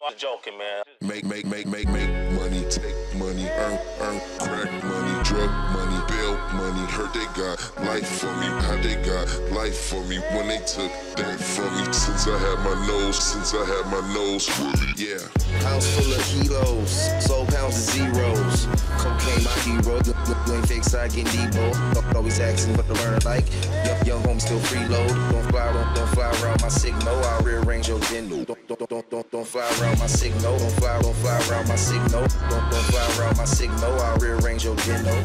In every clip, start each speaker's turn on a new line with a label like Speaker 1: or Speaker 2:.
Speaker 1: I'm joking, man.
Speaker 2: Make money, take money, earn crack money, drug money, bail money. Heard they got life for me, how they got life for me when they took that from me. Since I had my nose, yeah.
Speaker 3: House full of kilos, sold pounds of zeros. Cocaine my hero, you ain't fake side getting Debo. Always asking what to learn like. Young homie still freeload. Don't fly around my signal. I'll rearrange your window. Don't fly around my signal. Don't fly around my signal. Don't fly around my signal. I'll rearrange your window.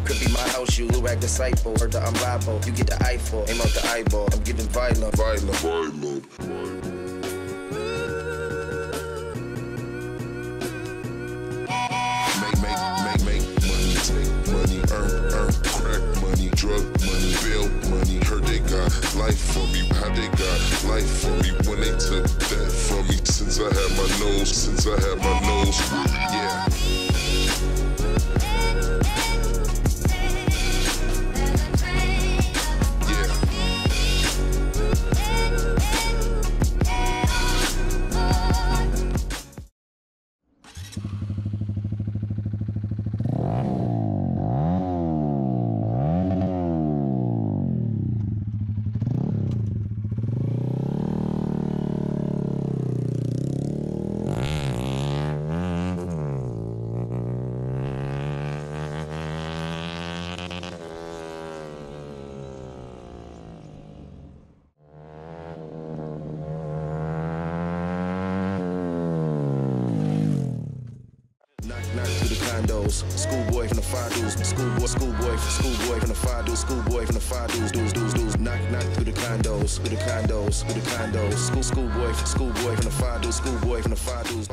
Speaker 3: Could be my house, you look like disciple. Heard that I'm liable. You get the eyeball, aim out the eyeball. I'm getting violent.
Speaker 2: Make money, take money, earn crack money, drug money, bail money. Heard they got life for me, how they got life for me when they took that from me. Since I had my nose, yeah. Schoolboy from the five dudes, schoolboy from the five dudes, schoolboy from the five dudes, dudes, knock through the condos, schoolboy from the five dudes, schoolboy from the five dudes.